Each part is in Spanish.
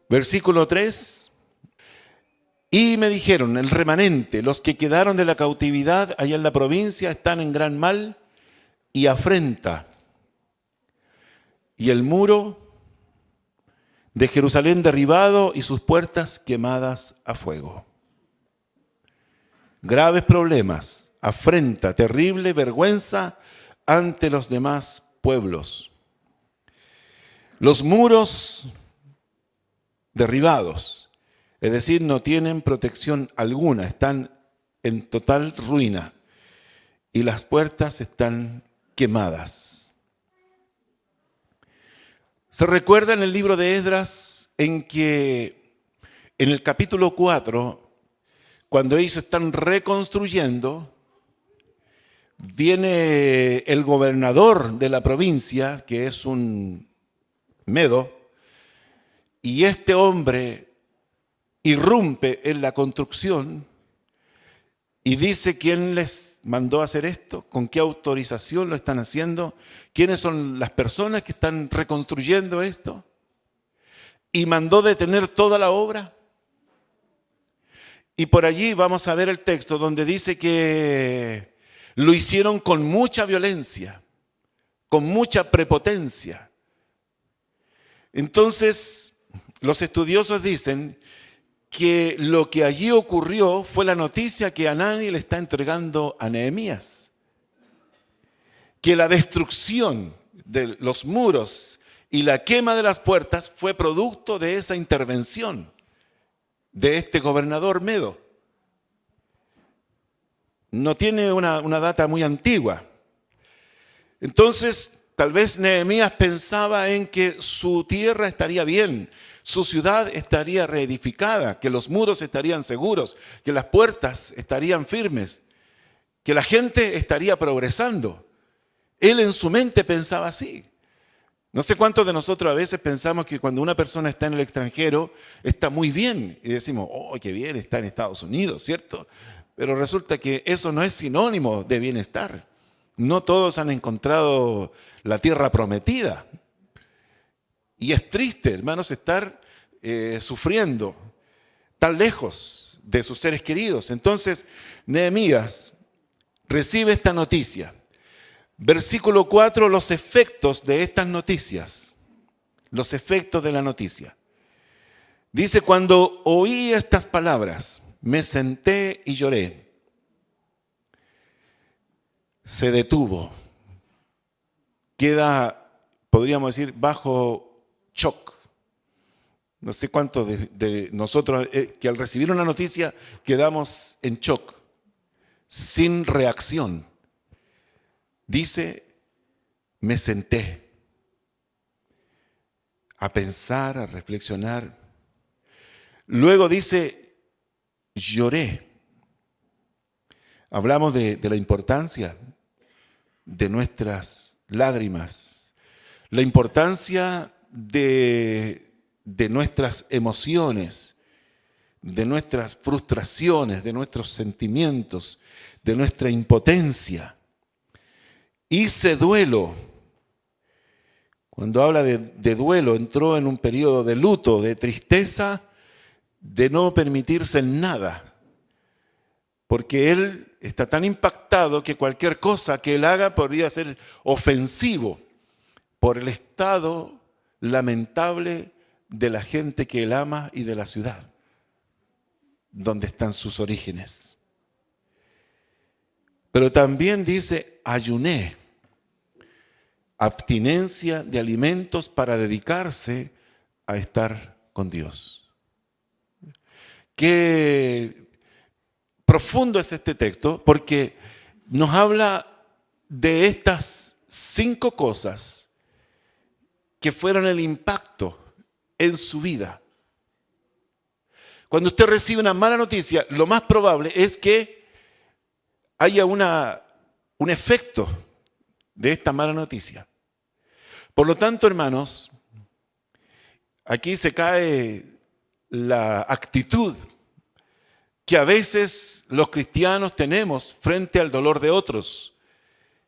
Versículo 3. Y me dijeron, el remanente, los que quedaron de la cautividad allá en la provincia, están en gran mal y afrenta. Y el muro de Jerusalén derribado y sus puertas quemadas a fuego. Graves problemas, afrenta, terrible vergüenza ante los demás pueblos. Los muros derribados, es decir, no tienen protección alguna, están en total ruina y las puertas están quemadas. Se recuerda en el libro de Esdras en que en el capítulo 4, cuando ellos están reconstruyendo, viene el gobernador de la provincia, que es un medo, y este hombre irrumpe en la construcción y dice quién les mandó a hacer esto, con qué autorización lo están haciendo, quiénes son las personas que están reconstruyendo esto, y mandó detener toda la obra. Y por allí vamos a ver el texto donde dice que lo hicieron con mucha violencia, con mucha prepotencia. Entonces, los estudiosos dicen que lo que allí ocurrió fue la noticia que Hanani le está entregando a Nehemías. Que la destrucción de los muros y la quema de las puertas fue producto de esa intervención de este gobernador medo. No tiene una data muy antigua. Entonces, tal vez Nehemías pensaba en que su tierra estaría bien, su ciudad estaría reedificada, que los muros estarían seguros, que las puertas estarían firmes, que la gente estaría progresando. Él en su mente pensaba así. No sé cuántos de nosotros a veces pensamos que cuando una persona está en el extranjero está muy bien y decimos, oh, qué bien, está en Estados Unidos, ¿cierto? Pero resulta que eso no es sinónimo de bienestar. No todos han encontrado la tierra prometida. Y es triste, hermanos, estar sufriendo tan lejos de sus seres queridos. Entonces, Nehemías recibe esta noticia. Versículo 4, los efectos de estas noticias. Los efectos de la noticia. Dice, cuando oí estas palabras, me senté y lloré. Se detuvo. Queda, podríamos decir, bajo shock. No sé cuántos de nosotros que al recibir una noticia quedamos en shock, sin reacción. Dice, me senté a pensar, a reflexionar. Luego dice, lloré. Hablamos de la importancia de nuestras lágrimas, la importancia de nuestras emociones, de nuestras frustraciones, de nuestros sentimientos, de nuestra impotencia. Hice duelo. Cuando habla de duelo, entró en un periodo de luto, de tristeza, de no permitirse nada. Porque él está tan impactado que cualquier cosa que él haga podría ser ofensivo por el estado lamentable de la gente que él ama y de la ciudad, donde están sus orígenes. Pero también dice, ayuné, abstinencia de alimentos para dedicarse a estar con Dios. Qué profundo es este texto, porque nos habla de estas 5 cosas que fueron el impacto en su vida. Cuando usted recibe una mala noticia, lo más probable es que haya un efecto de esta mala noticia. Por lo tanto, hermanos, aquí se cae la actitud que a veces los cristianos tenemos frente al dolor de otros.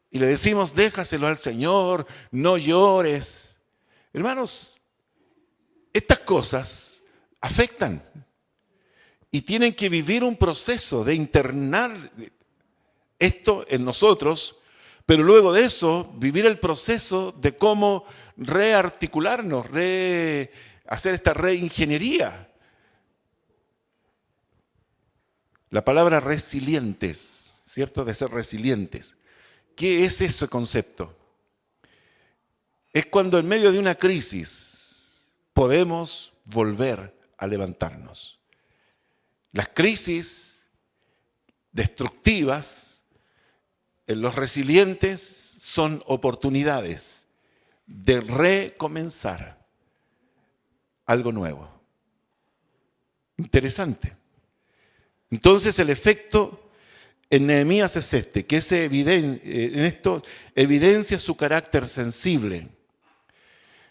Y le decimos, déjaselo al Señor, no llores. Hermanos, estas cosas afectan. Y tienen que vivir un proceso de internar esto en nosotros, pero luego de eso, vivir el proceso de cómo rearticularnos, hacer esta reingeniería. La palabra resilientes, ¿cierto? De ser resilientes. ¿Qué es ese concepto? Es cuando en medio de una crisis podemos volver a levantarnos. Las crisis destructivas, los resilientes son oportunidades de recomenzar algo nuevo. Interesante. Entonces el efecto en Nehemías es este, que en esto evidencia su carácter sensible.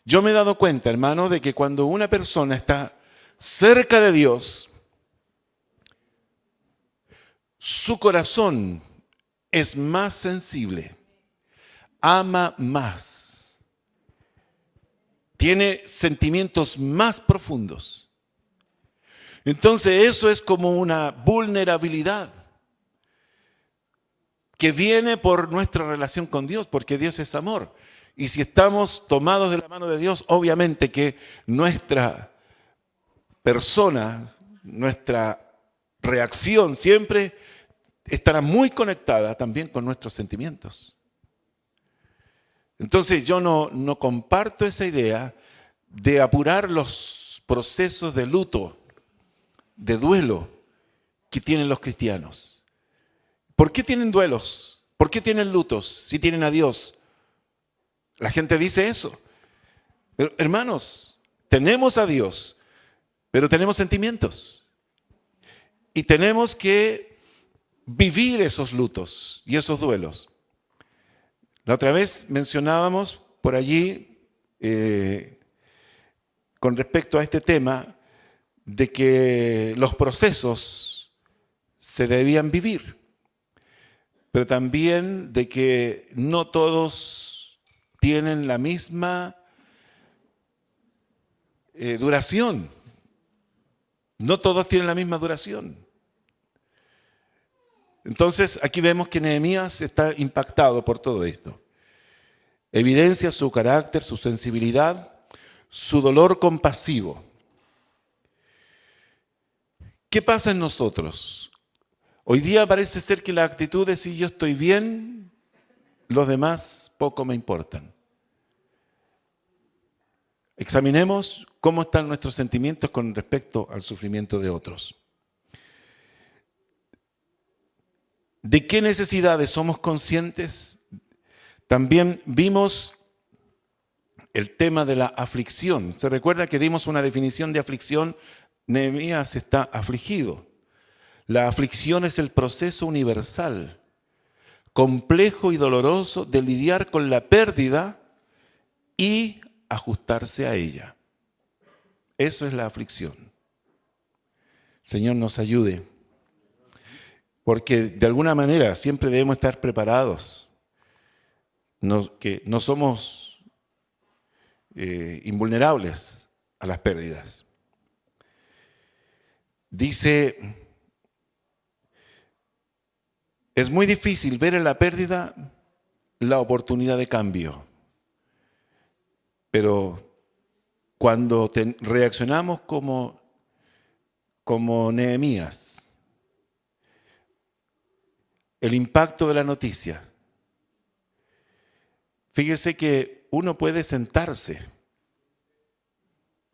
Yo me he dado cuenta, hermano, de que cuando una persona está cerca de Dios, su corazón es más sensible, ama más, tiene sentimientos más profundos. Entonces eso es como una vulnerabilidad que viene por nuestra relación con Dios, porque Dios es amor. Y si estamos tomados de la mano de Dios, obviamente que nuestra persona, nuestra reacción siempre estará muy conectada también con nuestros sentimientos. Entonces yo no comparto esa idea de apurar los procesos de luto, de duelo que tienen los cristianos. ¿Por qué tienen duelos? ¿Por qué tienen lutos si tienen a Dios? La gente dice eso. Pero, hermanos, tenemos a Dios, pero tenemos sentimientos. Y tenemos que vivir esos lutos y esos duelos. La otra vez mencionábamos por allí, con respecto a este tema, de que los procesos se debían vivir, pero también de que no todos tienen la misma duración. No todos tienen la misma duración. Entonces, aquí vemos que Nehemías está impactado por todo esto. Evidencia su carácter, su sensibilidad, su dolor compasivo. ¿Qué pasa en nosotros? Hoy día parece ser que la actitud es: si yo estoy bien, los demás poco me importan. Examinemos cómo están nuestros sentimientos con respecto al sufrimiento de otros. ¿De qué necesidades somos conscientes? También vimos el tema de la aflicción. ¿Se recuerda que dimos una definición de aflicción? Nehemías está afligido. La aflicción es el proceso universal, complejo y doloroso de lidiar con la pérdida y ajustarse a ella. Eso es la aflicción. El Señor nos ayude, porque de alguna manera siempre debemos estar preparados, que no somos invulnerables a las pérdidas. Dice, es muy difícil ver en la pérdida la oportunidad de cambio, pero cuando reaccionamos como Nehemías, el impacto de la noticia, fíjese que uno puede sentarse,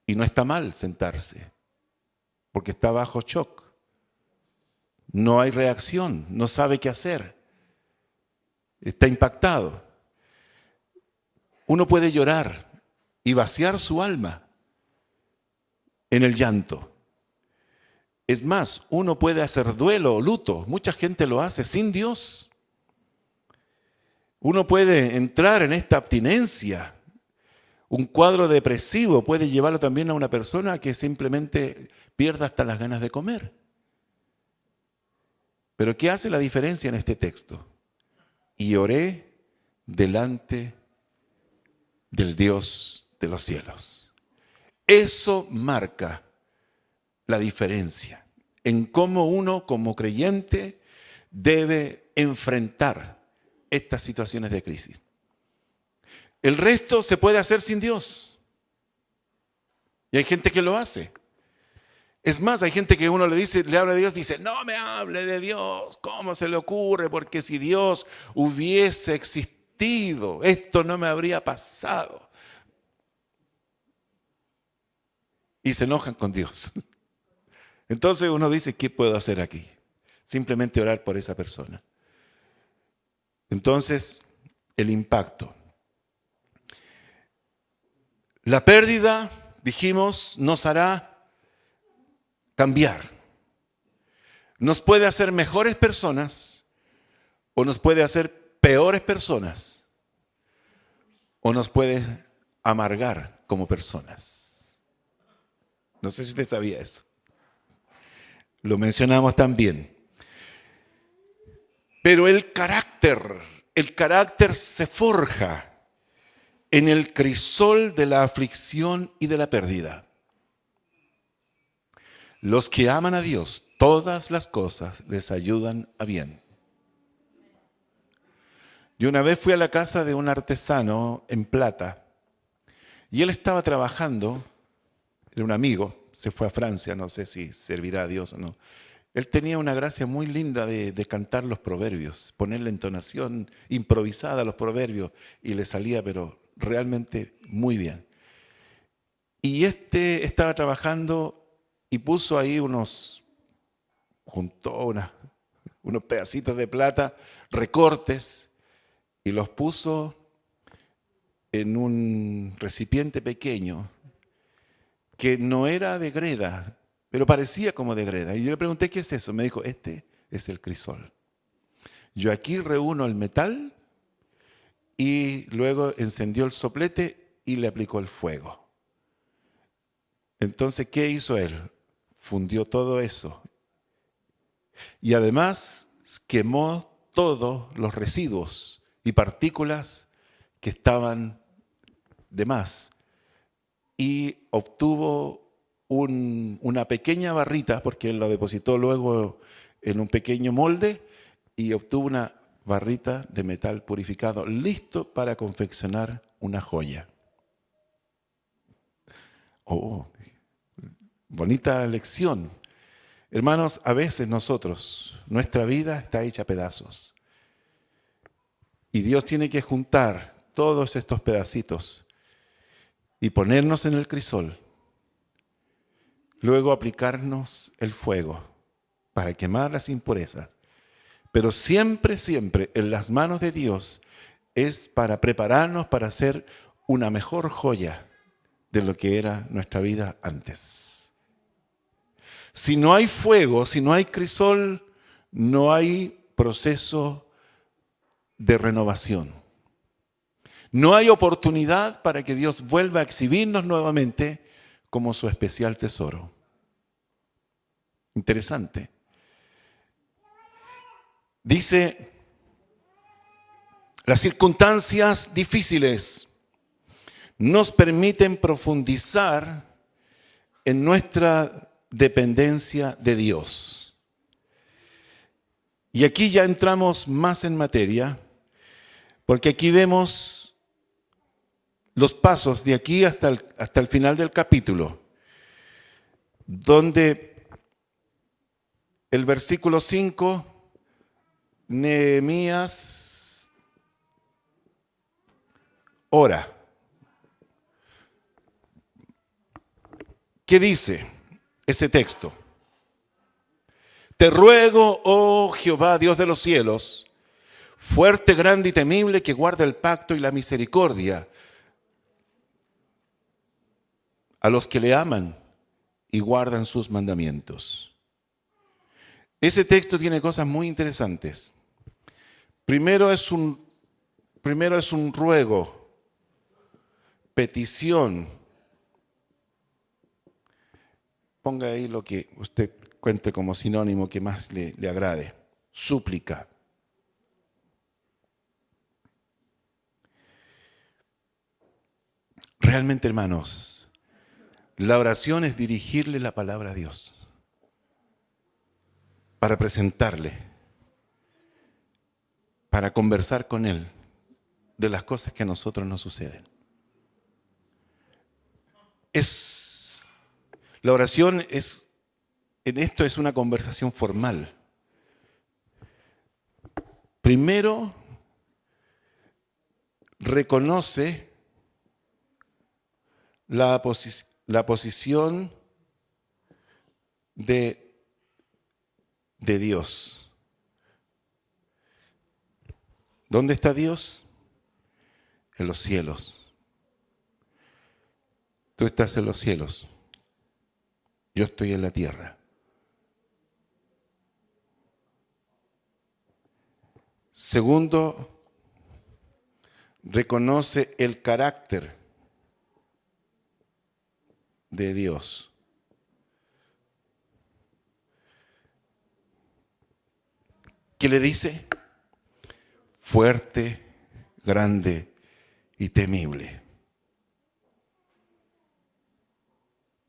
y no está mal sentarse, porque está bajo shock. No hay reacción, no sabe qué hacer, está impactado. Uno puede llorar y vaciar su alma en el llanto. Es más, uno puede hacer duelo o luto, mucha gente lo hace sin Dios. Uno puede entrar en esta abstinencia. Un cuadro depresivo puede llevarlo también a una persona que simplemente pierda hasta las ganas de comer. Pero ¿qué hace la diferencia en este texto? Y oré delante del Dios de los cielos. Eso marca la diferencia en cómo uno como creyente debe enfrentar estas situaciones de crisis. El resto se puede hacer sin Dios. Y hay gente que lo hace. Es más, hay gente que uno le habla de Dios, dice, no me hable de Dios, ¿cómo se le ocurre? Porque si Dios hubiese existido, esto no me habría pasado. Y se enojan con Dios. Entonces uno dice, ¿qué puedo hacer aquí? Simplemente orar por esa persona. Entonces, el impacto. La pérdida, dijimos, nos hará cambiar. Nos puede hacer mejores personas o nos puede hacer peores personas o nos puede amargar como personas. No sé si usted sabía eso. Lo mencionamos también. Pero el carácter se forja en el crisol de la aflicción y de la pérdida. Los que aman a Dios, todas las cosas les ayudan a bien. Yo una vez fui a la casa de un artesano en plata y él estaba trabajando, era un amigo, se fue a Francia, no sé si servirá a Dios o no. Él tenía una gracia muy linda de cantar los proverbios, poner la entonación improvisada a los proverbios y le salía pero realmente muy bien. Y estaba trabajando y puso ahí juntó unos pedacitos de plata, recortes, y los puso en un recipiente pequeño que no era de greda, pero parecía como de greda. Y yo le pregunté, ¿qué es eso? Me dijo, este es el crisol. Yo aquí reúno el metal y luego encendió el soplete y le aplicó el fuego. Entonces, ¿qué hizo él? Fundió todo eso. Y además quemó todos los residuos y partículas que estaban de más. Y obtuvo una pequeña barrita, porque él lo depositó luego en un pequeño molde, y obtuvo una barrita de metal purificado, listo para confeccionar una joya. Oh, bonita lección. Hermanos, a veces nuestra vida está hecha a pedazos. Y Dios tiene que juntar todos estos pedacitos y ponernos en el crisol. Luego aplicarnos el fuego para quemar las impurezas. Pero siempre, siempre en las manos de Dios es para prepararnos para hacer una mejor joya de lo que era nuestra vida antes. Si no hay fuego, si no hay crisol, no hay proceso de renovación. No hay oportunidad para que Dios vuelva a exhibirnos nuevamente como su especial tesoro. Interesante. Dice, las circunstancias difíciles nos permiten profundizar en nuestra dependencia de Dios. Y aquí ya entramos más en materia, porque aquí vemos los pasos de aquí hasta el final del capítulo, donde el versículo 5, Nehemías ora. ¿Qué dice ese texto? Te ruego, oh Jehová, Dios de los cielos, fuerte, grande y temible, que guarda el pacto y la misericordia a los que le aman y guardan sus mandamientos. Ese texto tiene cosas muy interesantes. Primero es un ruego, petición. Ponga ahí lo que usted cuente como sinónimo que más le agrade. Súplica. Realmente, hermanos, La oración es dirigirle la palabra a Dios para presentarle, para conversar con Él de las cosas que a nosotros nos suceden. La oración en esto es una conversación formal. Primero, reconoce la posición de Dios. ¿Dónde está Dios? En los cielos. Tú estás en los cielos. Yo estoy en la tierra. Segundo, reconoce el carácter de Dios. ¿Qué le dice? Fuerte, grande y temible.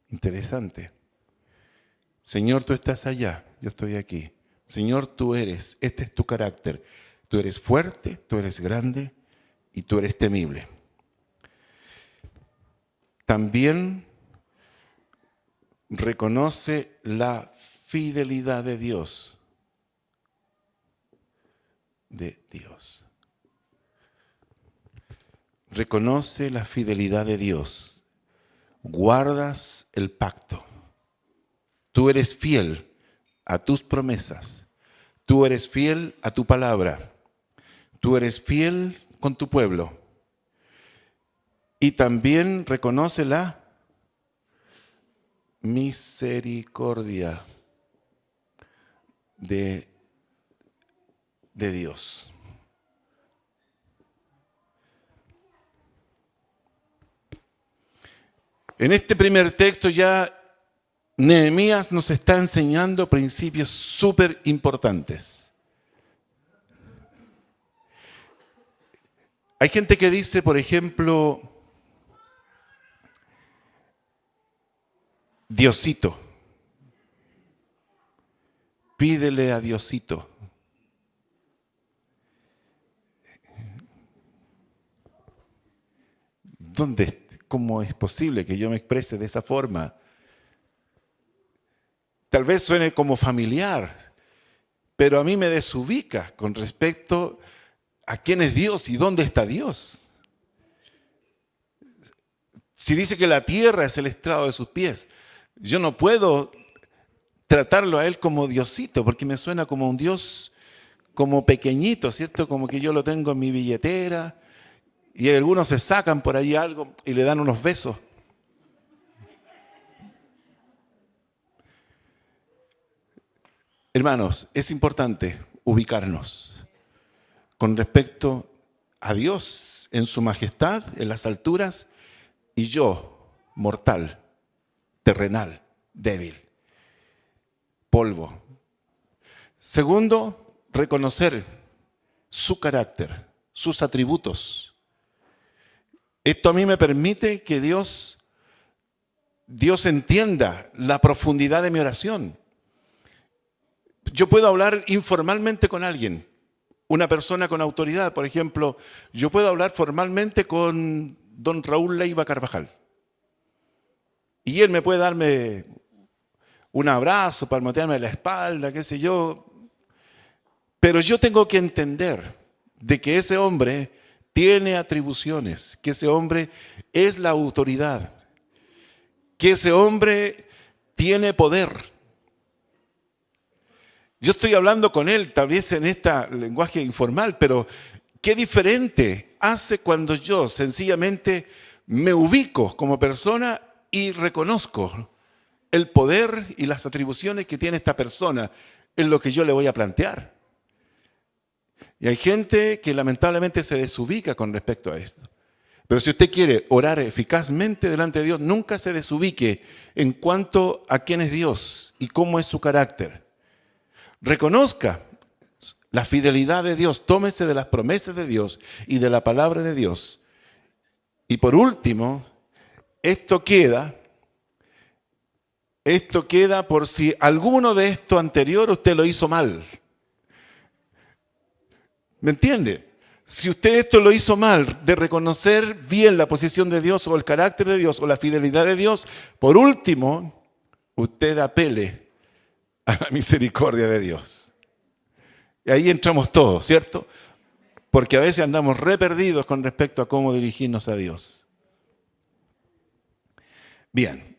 Interesante. Señor, tú estás allá, yo estoy aquí. Señor, tú eres, este es tu carácter. Tú eres fuerte, tú eres grande y tú eres temible. También reconoce la fidelidad de Dios. Reconoce la fidelidad de Dios. Guardas el pacto. Tú eres fiel a tus promesas. Tú eres fiel a tu palabra. Tú eres fiel con tu pueblo. Y también reconoce la misericordia de Dios. En este primer texto ya Nehemías nos está enseñando principios súper importantes. Hay gente que dice, por ejemplo, Diosito. Pídele a Diosito. ¿Cómo es posible que yo me exprese de esa forma? Tal vez suene como familiar, pero a mí me desubica con respecto a quién es Dios y dónde está Dios. Si dice que la tierra es el estrado de sus pies, yo no puedo tratarlo a Él como Diosito, porque me suena como un Dios como pequeñito, ¿cierto? Como que yo lo tengo en mi billetera y algunos se sacan por ahí algo y le dan unos besos. Hermanos, es importante ubicarnos con respecto a Dios en su majestad, en las alturas, y yo, mortal, terrenal, débil, polvo. Segundo, reconocer su carácter, sus atributos. Esto a mí me permite que Dios entienda la profundidad de mi oración. Yo puedo hablar informalmente con alguien, una persona con autoridad. Por ejemplo, yo puedo hablar formalmente con don Raúl Leiva Carvajal. Y él me puede darme un abrazo, palmotearme la espalda, qué sé yo. Pero yo tengo que entender de que ese hombre tiene atribuciones, que ese hombre es la autoridad, que ese hombre tiene poder. Yo estoy hablando con él, tal vez en este lenguaje informal, pero qué diferente hace cuando yo sencillamente me ubico como persona y reconozco el poder y las atribuciones que tiene esta persona en lo que yo le voy a plantear. Y hay gente que lamentablemente se desubica con respecto a esto. Pero si usted quiere orar eficazmente delante de Dios, nunca se desubique en cuanto a quién es Dios y cómo es su carácter. Reconozca la fidelidad de Dios, tómese de las promesas de Dios y de la palabra de Dios. Y por último, esto queda Esto queda por si alguno de esto anterior usted lo hizo mal. ¿Me entiende? Si usted esto lo hizo mal, de reconocer bien la posición de Dios o el carácter de Dios o la fidelidad de Dios, por último, usted apele a la misericordia de Dios. Y ahí entramos todos, ¿cierto? Porque a veces andamos re perdidos con respecto a cómo dirigirnos a Dios. Bien.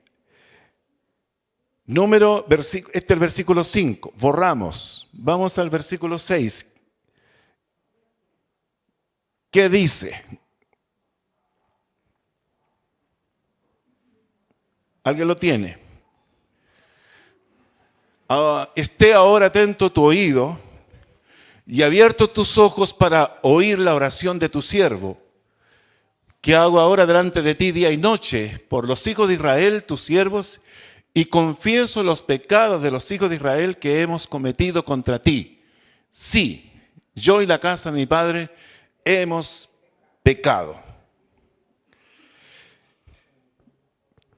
Este es el versículo 5. Borramos. Vamos al versículo 6. ¿Qué dice? ¿Alguien lo tiene? Esté ahora atento tu oído y abiertos tus ojos para oír la oración de tu siervo, que hago ahora delante de ti día y noche por los hijos de Israel, tus siervos, y confieso los pecados de los hijos de Israel que hemos cometido contra ti. Sí, yo y la casa de mi padre hemos pecado.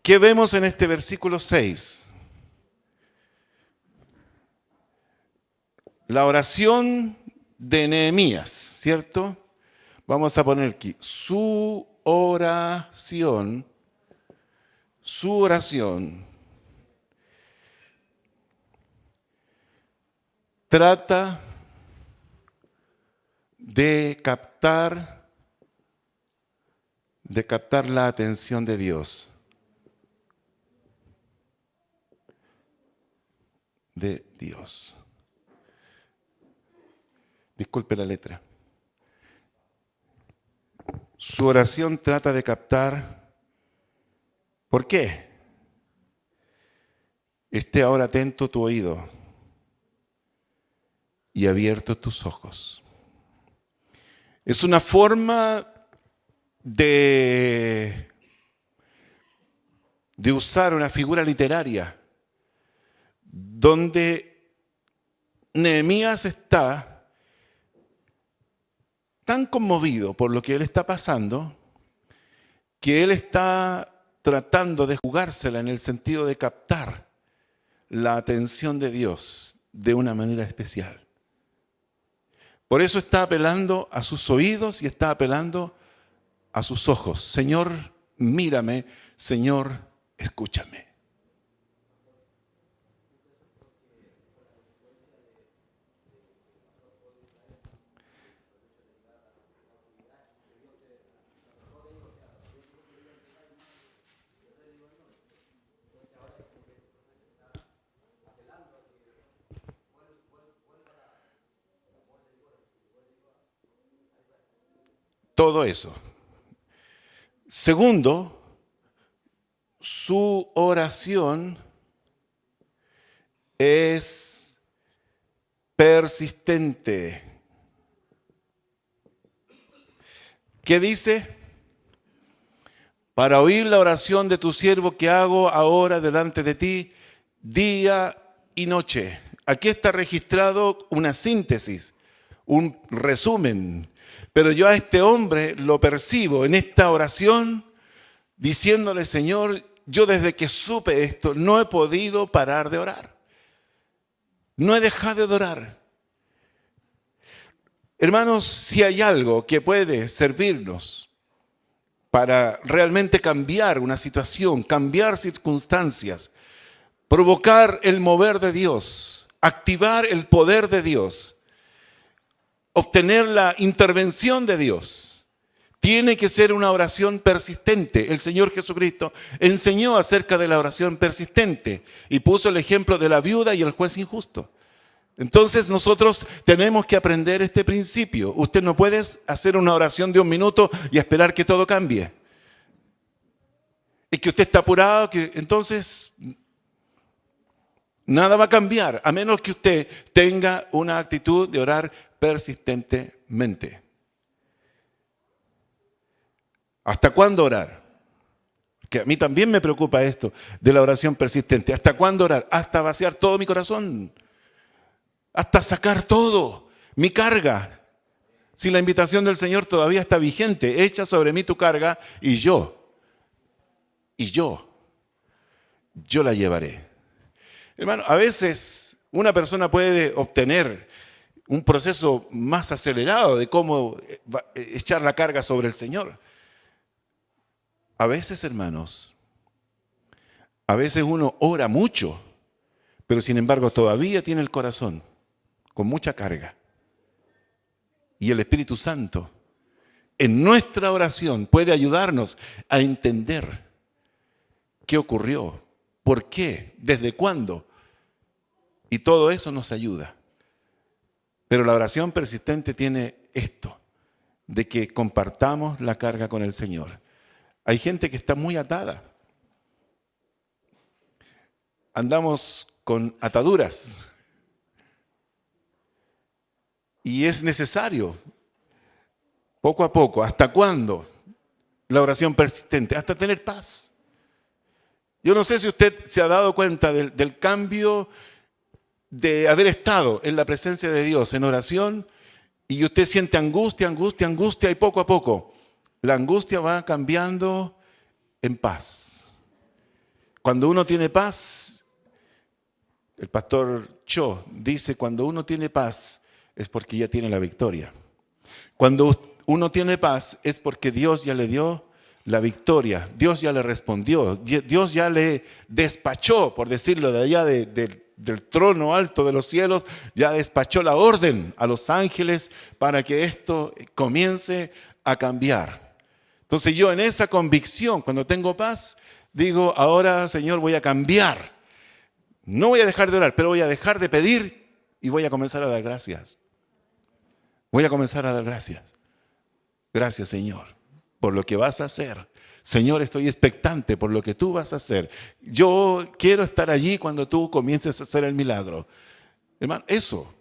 ¿Qué vemos en este versículo 6? La oración de Nehemías, ¿cierto? Vamos a poner aquí, su oración trata de captar la atención de Dios. De Dios. Disculpe la letra. Su oración trata de captar. ¿Por qué? Esté ahora atento tu oído y abierto tus ojos. Es una forma de usar una figura literaria donde Nehemías está tan conmovido por lo que él está pasando que él está tratando de jugársela en el sentido de captar la atención de Dios de una manera especial. Por eso está apelando a sus oídos y está apelando a sus ojos. Señor, mírame. Señor, escúchame. Todo eso. Segundo, su oración es persistente. ¿Qué dice? Para oír la oración de tu siervo que hago ahora delante de ti, día y noche. Aquí está registrado una síntesis, un resumen. Pero yo a este hombre lo percibo en esta oración diciéndole, Señor, yo desde que supe esto no he podido parar de orar. No he dejado de orar. Hermanos, si hay algo que puede servirnos para realmente cambiar una situación, cambiar circunstancias, provocar el mover de Dios, activar el poder de Dios, obtener la intervención de Dios, tiene que ser una oración persistente. El Señor Jesucristo enseñó acerca de la oración persistente y puso el ejemplo de la viuda y el juez injusto. Entonces nosotros tenemos que aprender este principio. Usted no puede hacer una oración de 1 minuto y esperar que todo cambie. Y que usted está apurado, que entonces nada va a cambiar, a menos que usted tenga una actitud de orar persistentemente. ¿Hasta cuándo orar? Que a mí también me preocupa esto de la oración persistente. ¿Hasta cuándo orar? Hasta vaciar todo mi corazón. Hasta sacar todo, mi carga. Si la invitación del Señor todavía está vigente, echa sobre mí tu carga y yo la llevaré. Hermano, a veces una persona puede obtener un proceso más acelerado de cómo echar la carga sobre el Señor. A veces, hermanos, a veces uno ora mucho, pero sin embargo todavía tiene el corazón con mucha carga. Y el Espíritu Santo en nuestra oración puede ayudarnos a entender qué ocurrió, por qué, desde cuándo. Y todo eso nos ayuda. Pero la oración persistente tiene esto, de que compartamos la carga con el Señor. Hay gente que está muy atada. Andamos con ataduras. Y es necesario, poco a poco, ¿hasta cuándo? La oración persistente, hasta tener paz. Yo no sé si usted se ha dado cuenta del cambio de haber estado en la presencia de Dios en oración y usted siente angustia, angustia, angustia y poco a poco la angustia va cambiando en paz. Cuando uno tiene paz, el pastor Cho dice, cuando uno tiene paz es porque ya tiene la victoria. Cuando uno tiene paz es porque Dios ya le dio la victoria, Dios ya le respondió, Dios ya le despachó, por decirlo de allá del trono alto de los cielos, ya despachó la orden a los ángeles para que esto comience a cambiar. Entonces yo en esa convicción, cuando tengo paz, digo, ahora Señor voy a cambiar. No voy a dejar de orar, pero voy a dejar de pedir y voy a comenzar a dar gracias. Voy a comenzar a dar gracias. Gracias, Señor, por lo que vas a hacer. Señor, estoy expectante por lo que tú vas a hacer. Yo quiero estar allí cuando tú comiences a hacer el milagro. Hermano, eso.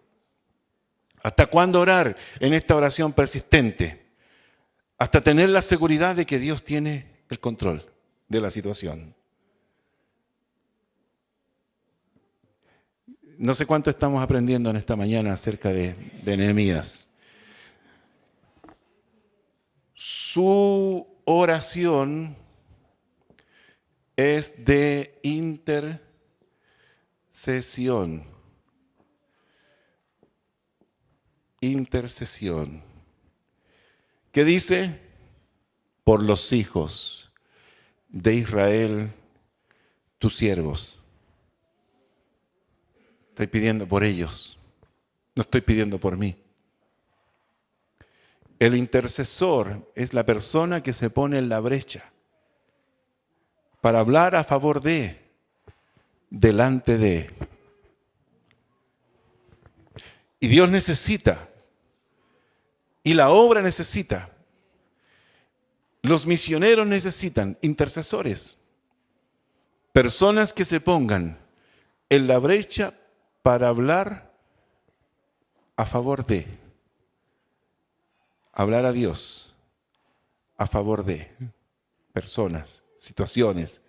¿Hasta cuándo orar en esta oración persistente? Hasta tener la seguridad de que Dios tiene el control de la situación. No sé cuánto estamos aprendiendo en esta mañana acerca de Nehemías. Su oración es de intercesión. Intercesión. ¿Qué dice? Por los hijos de Israel, tus siervos. Estoy pidiendo por ellos. No estoy pidiendo por mí. El intercesor es la persona que se pone en la brecha para hablar a favor de, delante de. Y Dios necesita, y la obra necesita, los misioneros necesitan intercesores, personas que se pongan en la brecha para hablar a favor de. Hablar a Dios a favor de personas, situaciones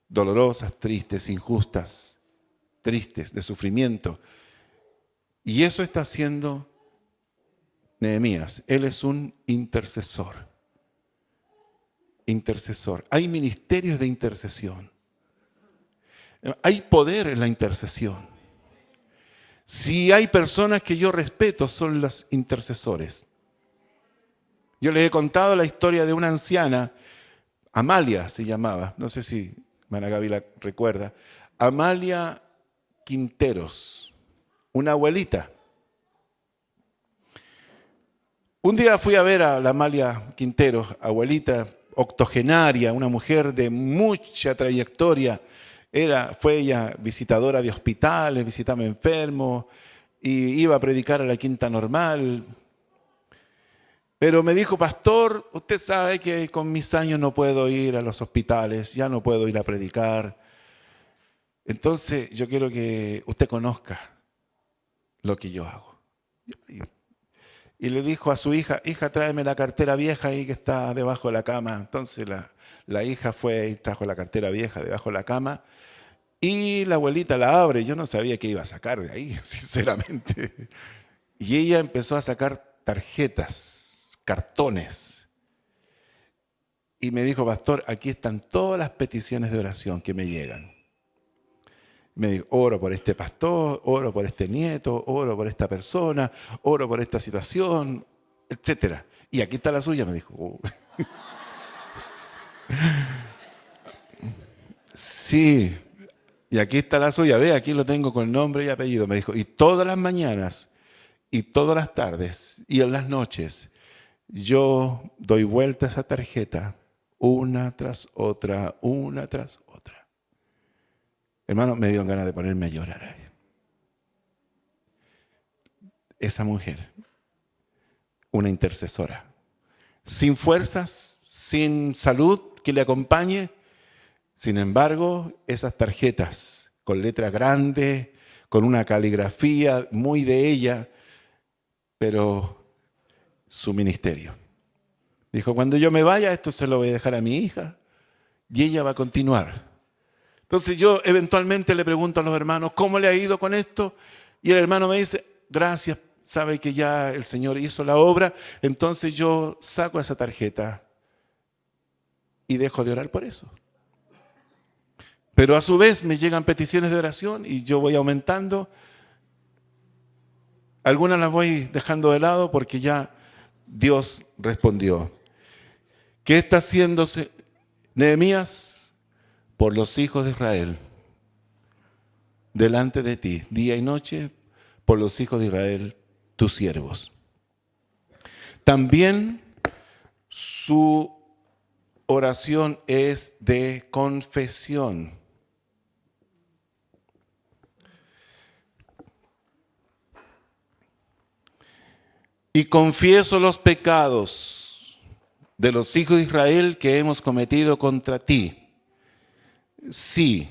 dolorosas, tristes, injustas, tristes, de sufrimiento. Y eso está haciendo Nehemías. Él es un intercesor. Intercesor. Hay ministerios de intercesión. Hay poder en la intercesión. Si hay personas que yo respeto, son los intercesores. Yo les he contado la historia de una anciana, Amalia se llamaba, no sé si Mana Gaby la recuerda, Amalia Quinteros, una abuelita. Un día fui a ver a la Amalia Quinteros, abuelita octogenaria, una mujer de mucha trayectoria. Fue ella visitadora de hospitales, visitaba enfermos, y iba a predicar a la Quinta Normal. Pero me dijo, pastor, usted sabe que con mis años no puedo ir a los hospitales, ya no puedo ir a predicar. Entonces yo quiero que usted conozca lo que yo hago. Y le dijo a su hija, hija, tráeme la cartera vieja ahí que está debajo de la cama. Entonces la hija fue y trajo la cartera vieja debajo de la cama. Y la abuelita la abre. Yo no sabía qué iba a sacar de ahí, sinceramente. Y ella empezó a sacar tarjetas, cartones. Y me dijo, pastor, aquí están todas las peticiones de oración que me llegan. Me dijo, oro por este pastor, oro por este nieto, oro por esta persona, oro por esta situación, etc. Y aquí está la suya, me dijo. Sí, y aquí está la suya, ve, aquí lo tengo con nombre y apellido. Me dijo, y todas las mañanas, y todas las tardes, y en las noches, yo doy vuelta a esa tarjeta, una tras otra, una tras otra. Hermano, me dieron ganas de ponerme a llorar ahí. Esa mujer, una intercesora, sin fuerzas, sin salud que le acompañe. Sin embargo, esas tarjetas con letra grande, con una caligrafía muy de ella, pero su ministerio. Dijo, cuando yo me vaya, esto se lo voy a dejar a mi hija y ella va a continuar. Entonces yo eventualmente le pregunto a los hermanos, ¿cómo le ha ido con esto? Y el hermano me dice, gracias, sabe que ya el Señor hizo la obra, entonces yo saco esa tarjeta y dejo de orar por eso. Pero a su vez me llegan peticiones de oración y yo voy aumentando. Algunas las voy dejando de lado porque ya Dios respondió. ¿Qué está haciéndose Nehemías por los hijos de Israel? Delante de ti, día y noche, por los hijos de Israel, tus siervos. También su oración es de confesión. Y confieso los pecados de los hijos de Israel que hemos cometido contra ti. Sí,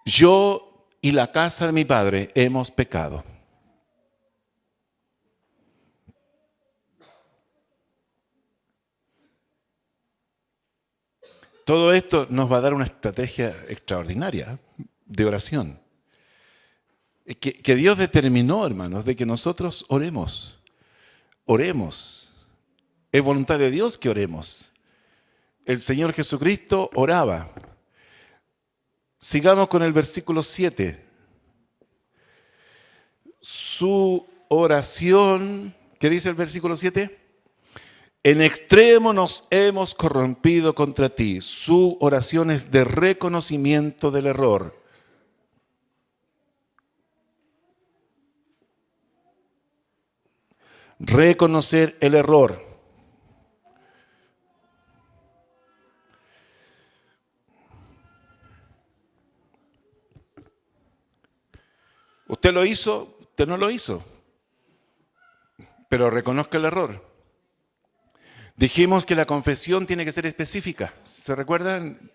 yo y la casa de mi padre hemos pecado. Todo esto nos va a dar una estrategia extraordinaria de oración. Que Dios determinó, hermanos, de que nosotros oremos. Oremos. Es voluntad de Dios que oremos. El Señor Jesucristo oraba. Sigamos con el versículo 7. Su oración, ¿qué dice el versículo 7? En extremo nos hemos corrompido contra ti. Su oración es de reconocimiento del error. Reconocer el error. Usted lo hizo, usted no lo hizo, pero reconozca el error. Dijimos que la confesión tiene que ser específica. ¿Se recuerdan?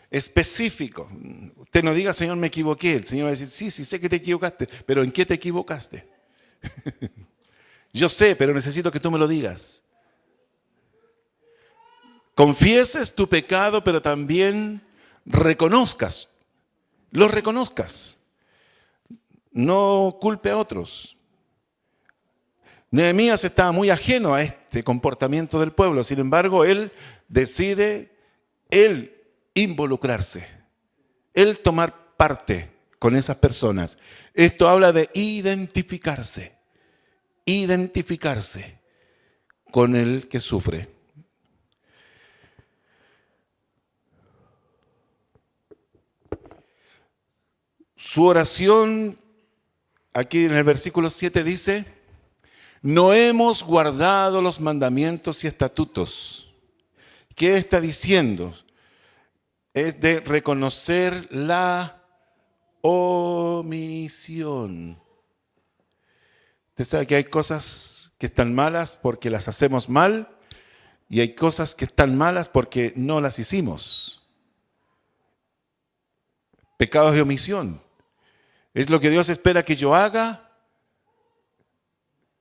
Específico. Usted no diga, Señor, me equivoqué. El Señor va a decir, sí, sé que te equivocaste, pero ¿en qué te equivocaste? Yo sé, pero necesito que tú me lo digas. Confieses tu pecado, pero también reconozcas. Lo reconozcas. No culpe a otros. Nehemías estaba muy ajeno a este comportamiento del pueblo. Sin embargo, él decide, involucrarse, él tomar parte con esas personas. Esto habla de identificarse con el que sufre. Su oración, aquí en el versículo 7 dice, no hemos guardado los mandamientos y estatutos. ¿Qué está diciendo? Es de reconocer la omisión. Usted sabe que hay cosas que están malas porque las hacemos mal y hay cosas que están malas porque no las hicimos. Pecados de omisión. Es lo que Dios espera que yo haga,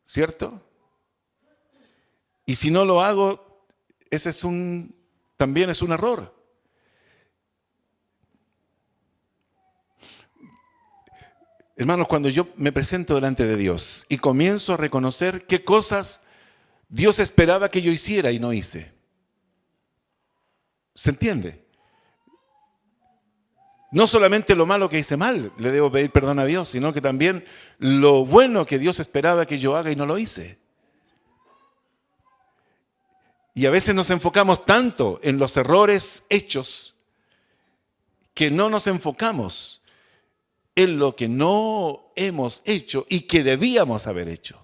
¿cierto? Y si no lo hago, ese también es un error. Hermanos, cuando yo me presento delante de Dios y comienzo a reconocer qué cosas Dios esperaba que yo hiciera y no hice. ¿Se entiende? No solamente lo malo que hice mal, le debo pedir perdón a Dios, sino que también lo bueno que Dios esperaba que yo haga y no lo hice. Y a veces nos enfocamos tanto en los errores hechos que no nos enfocamos en lo que no hemos hecho y que debíamos haber hecho.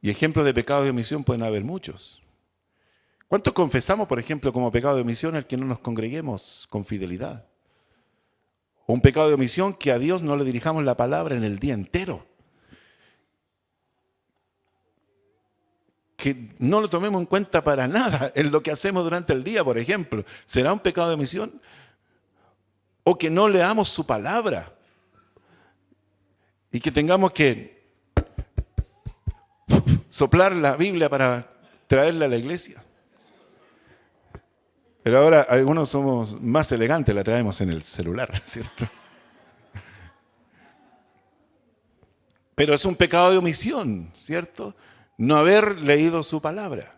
Y ejemplos de pecado de omisión pueden haber muchos. ¿Cuánto confesamos, por ejemplo, como pecado de omisión el que no nos congreguemos con fidelidad? O un pecado de omisión que a Dios no le dirijamos la palabra en el día entero. Que no lo tomemos en cuenta para nada en lo que hacemos durante el día, por ejemplo. ¿Será un pecado de omisión? O que no leamos su palabra y que tengamos que soplar la Biblia para traerla a la iglesia. Pero ahora algunos somos más elegantes, la traemos en el celular, ¿cierto? Pero es un pecado de omisión, ¿cierto? No haber leído su palabra.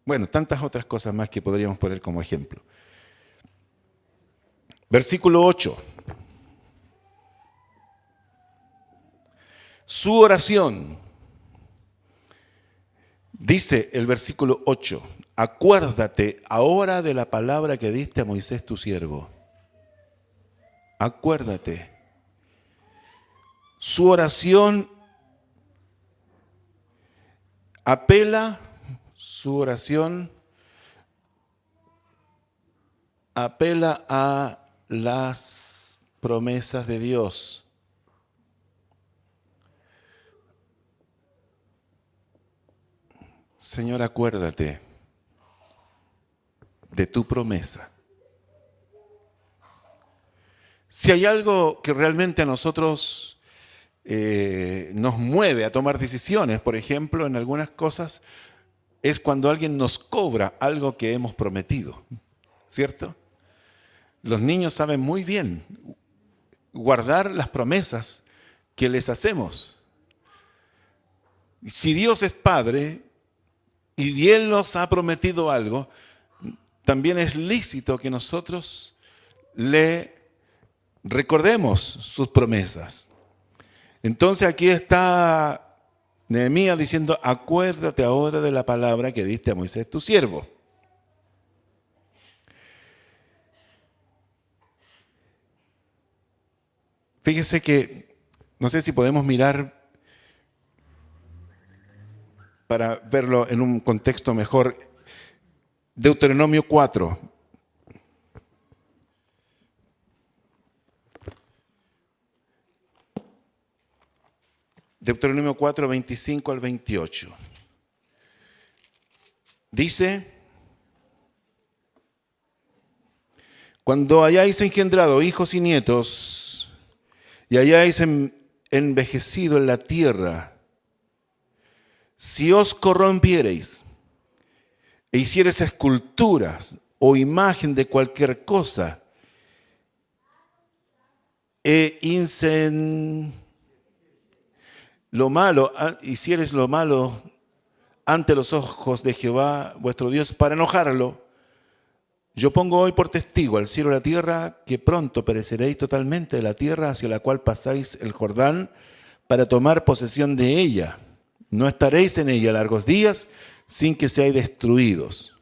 Bueno, tantas otras cosas más que podríamos poner como ejemplo. Versículo 8. Su oración. Dice el versículo 8. Acuérdate ahora de la palabra que diste a Moisés tu siervo. Acuérdate. Su oración apela a las promesas de Dios. Señor, acuérdate de tu promesa. Si hay algo que realmente a nosotros nos mueve a tomar decisiones, por ejemplo, en algunas cosas, es cuando alguien nos cobra algo que hemos prometido, ¿cierto? Los niños saben muy bien guardar las promesas que les hacemos. Si Dios es Padre y Él nos ha prometido algo, también es lícito que nosotros le recordemos sus promesas. Entonces aquí está Nehemías diciendo, acuérdate ahora de la palabra que diste a Moisés tu siervo. Fíjese que, no sé si podemos mirar para verlo en un contexto mejor, Deuteronomio 4. Deuteronomio 4, 25 al 28. Dice, cuando hayáis engendrado hijos y nietos, y hayáis envejecido en la tierra, si os corrompiereis e hiciereis esculturas o imagen de cualquier cosa, hiciereis lo malo ante los ojos de Jehová vuestro Dios para enojarlo, yo pongo hoy por testigo al cielo y a la tierra que pronto pereceréis totalmente de la tierra hacia la cual pasáis el Jordán para tomar posesión de ella. No estaréis en ella largos días sin que seáis destruidos.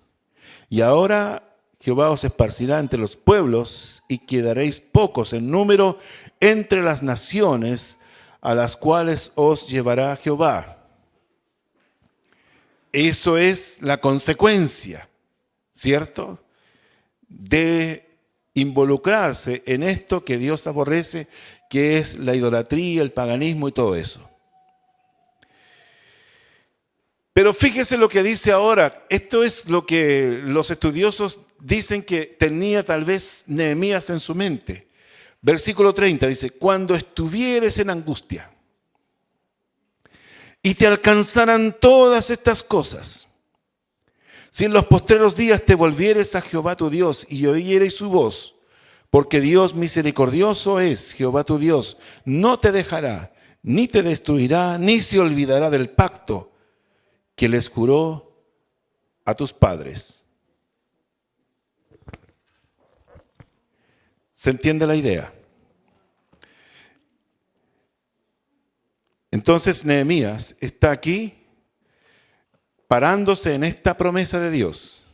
Y ahora Jehová os esparcirá entre los pueblos y quedaréis pocos en número entre las naciones a las cuales os llevará Jehová. Eso es la consecuencia, ¿cierto?, de involucrarse en esto que Dios aborrece, que es la idolatría, el paganismo y todo eso. Pero fíjese lo que dice ahora. Esto es lo que los estudiosos dicen que tenía tal vez Nehemías en su mente. Versículo 30 dice, cuando estuvieres en angustia y te alcanzaran todas estas cosas, si en los postreros días te volvieres a Jehová tu Dios y oyereis su voz, porque Dios misericordioso es, Jehová tu Dios, no te dejará, ni te destruirá, ni se olvidará del pacto que les juró a tus padres. ¿Se entiende la idea? Entonces Nehemías está aquí parándose en esta promesa de Dios.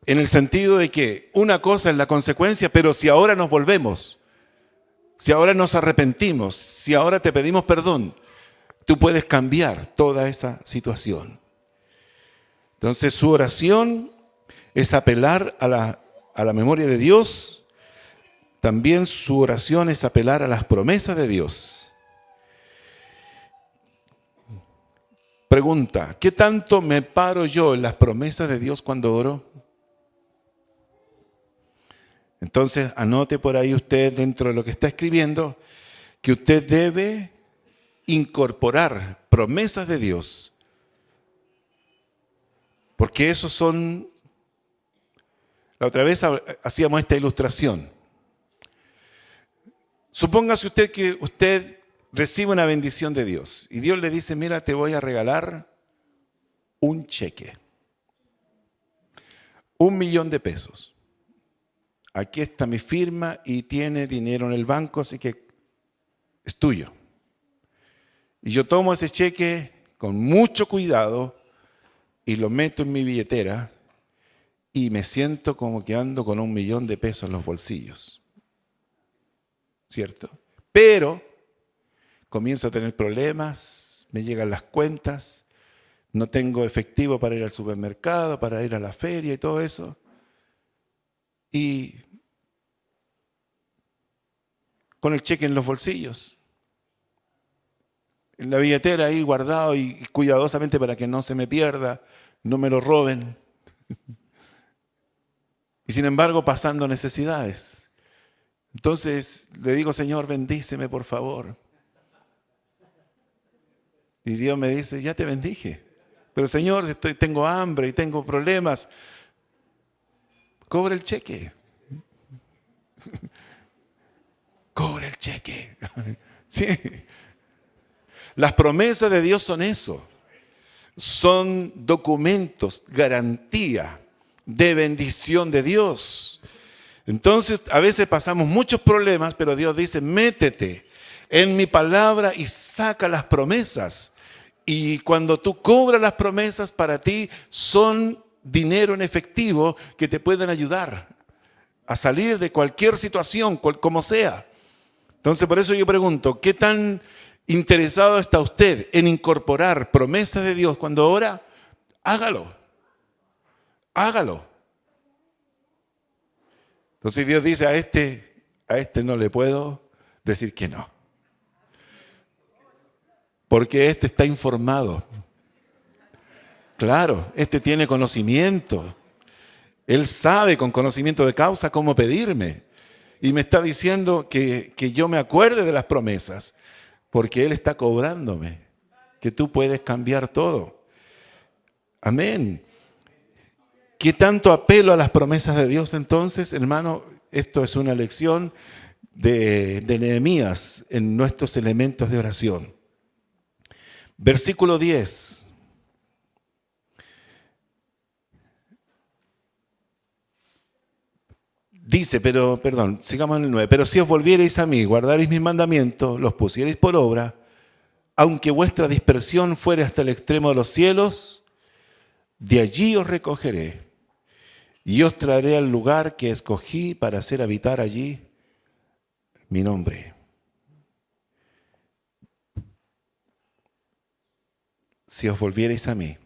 En el sentido de que una cosa es la consecuencia, pero si ahora nos volvemos, si ahora nos arrepentimos, si ahora te pedimos perdón, tú puedes cambiar toda esa situación. Entonces su oración es apelar a la memoria de Dios. También su oración es apelar a las promesas de Dios. Pregunta, ¿qué tanto me paro yo en las promesas de Dios cuando oro? Entonces anote por ahí usted, dentro de lo que está escribiendo, que usted debe incorporar promesas de Dios. Porque esos son... La otra vez hacíamos esta ilustración. Supóngase usted que usted recibe una bendición de Dios y Dios le dice, mira, te voy a regalar un cheque. 1.000.000 de pesos. Aquí está mi firma y tiene dinero en el banco, así que es tuyo. Y yo tomo ese cheque con mucho cuidado y lo meto en mi billetera y me siento como que ando con 1.000.000 de pesos en los bolsillos. ¿Cierto? Pero comienzo a tener problemas, me llegan las cuentas, no tengo efectivo para ir al supermercado, para ir a la feria y todo eso. Y con el cheque en los bolsillos, en la billetera ahí guardado y cuidadosamente para que no se me pierda, no me lo roben. Y sin embargo pasando necesidades. Entonces le digo, Señor, bendíceme por favor. Y Dios me dice, ya te bendije. Pero Señor, tengo hambre y tengo problemas. Cobra el cheque. Cobra el cheque. Sí. Las promesas de Dios son eso. Son documentos, garantía de bendición de Dios. Entonces, a veces pasamos muchos problemas, pero Dios dice, métete en mi palabra y saca las promesas. Y cuando tú cobras las promesas, para ti son dinero en efectivo que te pueden ayudar a salir de cualquier situación, como sea. Entonces, por eso yo pregunto, ¿qué tan interesado está usted en incorporar promesas de Dios cuando ora? Hágalo. Hágalo. Entonces Dios dice, a este no le puedo decir que no. Porque este está informado. Claro, este tiene conocimiento. Él sabe con conocimiento de causa cómo pedirme. Y me está diciendo que yo me acuerde de las promesas. Porque Él está cobrándome. Que tú puedes cambiar todo. Amén. ¿Qué tanto apelo a las promesas de Dios entonces, hermano? Esto es una lección de Nehemías en nuestros elementos de oración. Versículo 10. Dice, sigamos en el 9. Pero si os volviereis a mí, guardaréis mis mandamientos, los pusiereis por obra, aunque vuestra dispersión fuere hasta el extremo de los cielos, de allí os recogeré. Y os traeré al lugar que escogí para hacer habitar allí mi nombre. Si os volviereis a mí,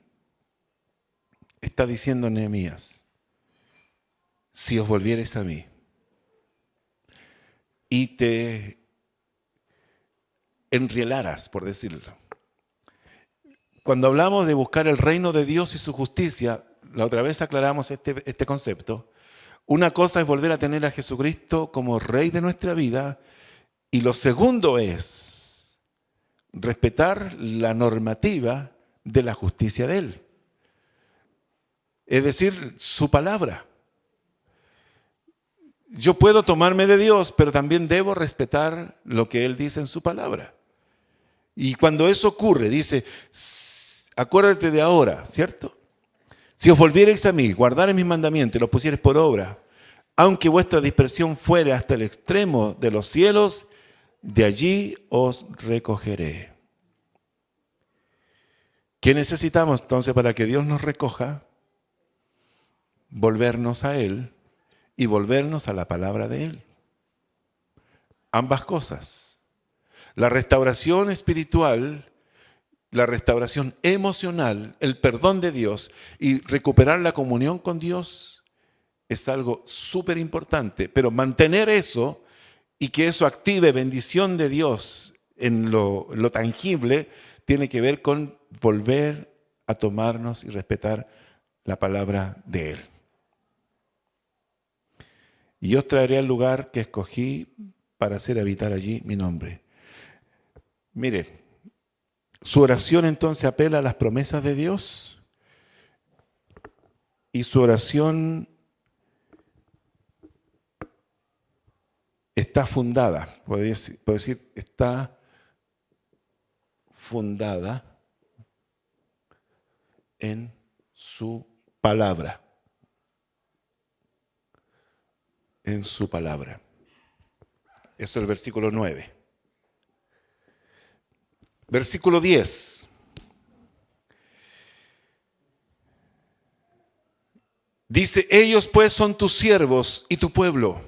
está diciendo Nehemías, si os volviereis a mí y te enrielaras, por decirlo. Cuando hablamos de buscar el reino de Dios y su justicia, la otra vez aclaramos este concepto. Una cosa es volver a tener a Jesucristo como Rey de nuestra vida y lo segundo es respetar la normativa de la justicia de Él. Es decir, su palabra. Yo puedo tomarme de Dios, pero también debo respetar lo que Él dice en su palabra. Y cuando eso ocurre, dice, acuérdate de ahora, ¿cierto? Si os volviereis a mí, guardareis mis mandamientos y los pusiereis por obra, aunque vuestra dispersión fuere hasta el extremo de los cielos, de allí os recogeré. ¿Qué necesitamos entonces para que Dios nos recoja? Volvernos a Él y volvernos a la palabra de Él. Ambas cosas. La restauración espiritual, la restauración emocional, el perdón de Dios y recuperar la comunión con Dios es algo súper importante. Pero mantener eso y que eso active bendición de Dios en lo tangible tiene que ver con volver a tomarnos y respetar la palabra de Él. Y yo os traeré al lugar que escogí para hacer habitar allí mi nombre. Mire, su oración entonces apela a las promesas de Dios y su oración está fundada, puedo decir, está fundada en su palabra. En su palabra. Eso es el versículo 9. Versículo 10. Dice, ellos pues son tus siervos y tu pueblo.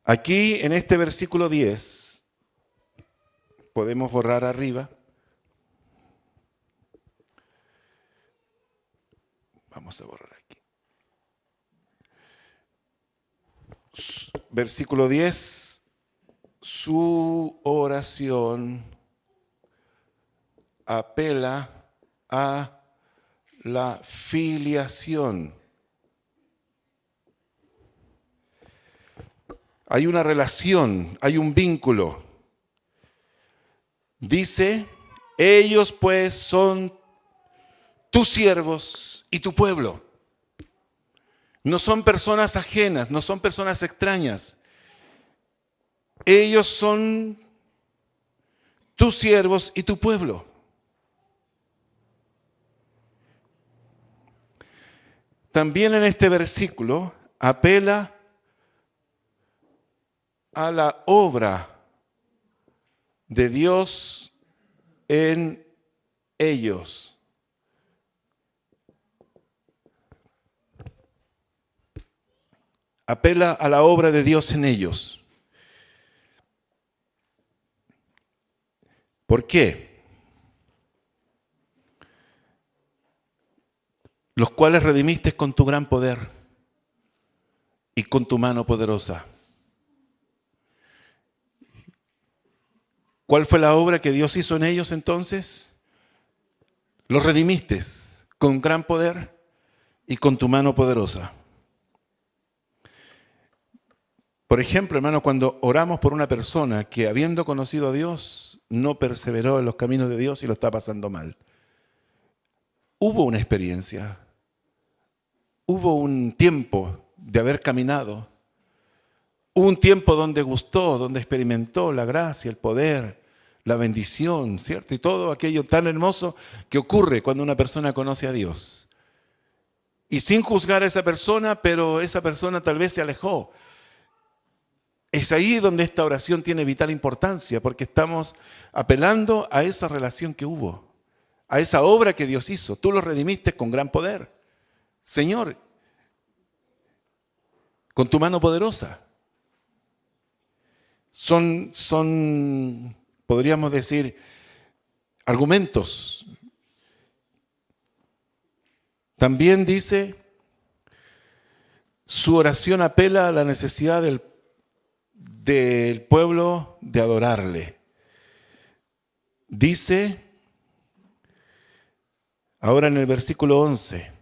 Aquí en este versículo 10, podemos borrar arriba. Vamos a borrar aquí. Versículo 10, su oración apela a la filiación. Hay una relación, hay un vínculo. Dice, ellos pues son tus siervos y tu pueblo. No son personas ajenas, no son personas extrañas. Ellos son tus siervos y tu pueblo. También en este versículo apela a la obra de Dios en ellos. Apela a la obra de Dios en ellos. ¿Por qué? Los cuales redimiste con tu gran poder y con tu mano poderosa. ¿Cuál fue la obra que Dios hizo en ellos entonces? Los redimiste con gran poder y con tu mano poderosa. Por ejemplo, hermano, cuando oramos por una persona que habiendo conocido a Dios, no perseveró en los caminos de Dios y lo está pasando mal. Hubo una experiencia, hubo un tiempo de haber caminado, hubo un tiempo donde gustó, donde experimentó la gracia, el poder, la bendición, ¿cierto? Y todo aquello tan hermoso que ocurre cuando una persona conoce a Dios. Y sin juzgar a esa persona, pero esa persona tal vez se alejó. Es ahí donde esta oración tiene vital importancia, porque estamos apelando a esa relación que hubo, a esa obra que Dios hizo. Tú lo redimiste con gran poder. Señor, con tu mano poderosa. Son, podríamos decir, argumentos. También dice, su oración apela a la necesidad del pueblo de adorarle. Dice, ahora en el versículo 11,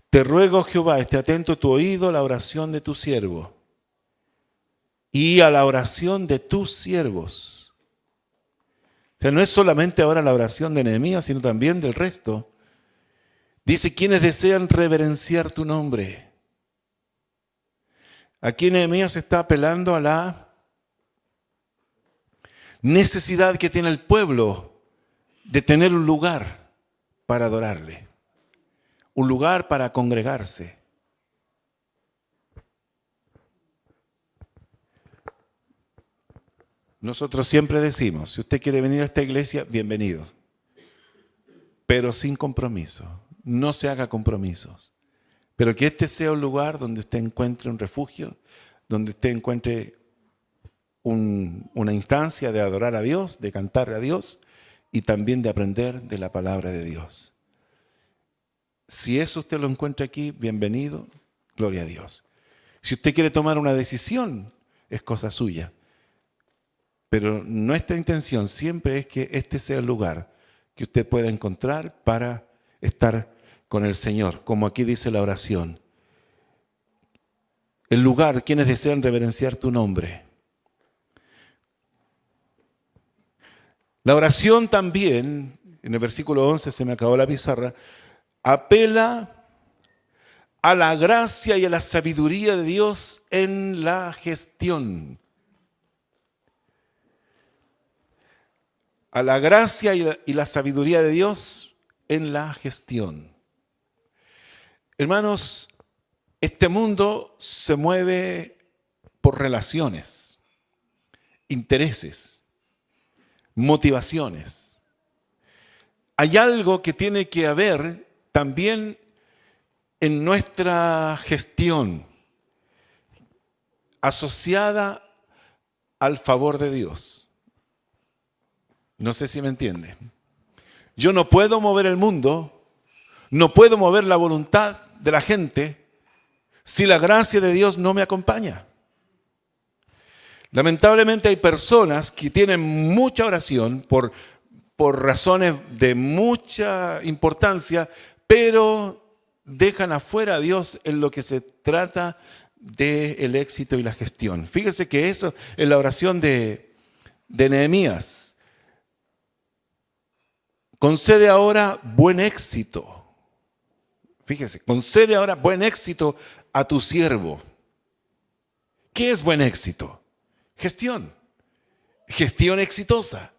te ruego, Jehová, esté atento tu oído a la oración de tu siervo y a la oración de tus siervos. O sea, no es solamente ahora la oración de Nehemías, sino también del resto. Dice, quienes desean reverenciar tu nombre. Aquí Nehemías está apelando a la necesidad que tiene el pueblo de tener un lugar para adorarle, un lugar para congregarse. Nosotros siempre decimos, si usted quiere venir a esta iglesia, bienvenido, pero sin compromiso. No se haga compromisos, pero que este sea un lugar donde usted encuentre un refugio, donde usted encuentre una instancia de adorar a Dios, de cantar a Dios y también de aprender de la palabra de Dios. Si eso usted lo encuentra aquí, bienvenido, gloria a Dios. Si usted quiere tomar una decisión, es cosa suya. Pero nuestra intención siempre es que este sea el lugar que usted pueda encontrar para estar con el Señor, como aquí dice la oración. El lugar, quienes desean reverenciar tu nombre. La oración también, en el versículo 11, se me acabó la pizarra, apela a la gracia y a la sabiduría de Dios en la gestión. A la gracia y la sabiduría de Dios en la gestión. Hermanos, este mundo se mueve por relaciones, intereses, motivaciones. Hay algo que tiene que haber también en nuestra gestión asociada al favor de Dios. No sé si me entiende. Yo no puedo mover el mundo, no puedo mover la voluntad de la gente si la gracia de Dios no me acompaña. Lamentablemente hay personas que tienen mucha oración por razones de mucha importancia, pero dejan afuera a Dios en lo que se trata del éxito y la gestión. Fíjese que eso es la oración de Nehemías. Concede ahora buen éxito. Fíjese, concede ahora buen éxito a tu siervo. ¿Qué es buen éxito? Gestión. Gestión exitosa.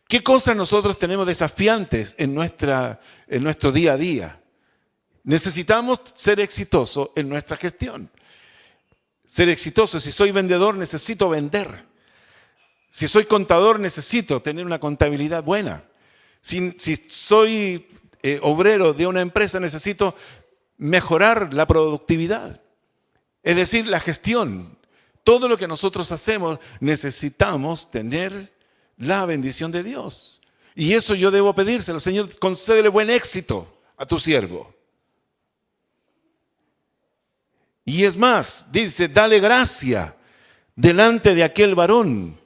¿Qué cosas nosotros tenemos desafiantes en nuestro día a día? Necesitamos ser exitosos en nuestra gestión. Ser exitoso. Si soy vendedor, necesito vender. Si soy contador, necesito tener una contabilidad buena. Si soy obrero de una empresa, necesito mejorar la productividad. Es decir, la gestión. Todo lo que nosotros hacemos, necesitamos tener la bendición de Dios. Y eso yo debo pedírselo. Señor, concédele buen éxito a tu siervo. Y es más, dice, dale gracia delante de aquel varón.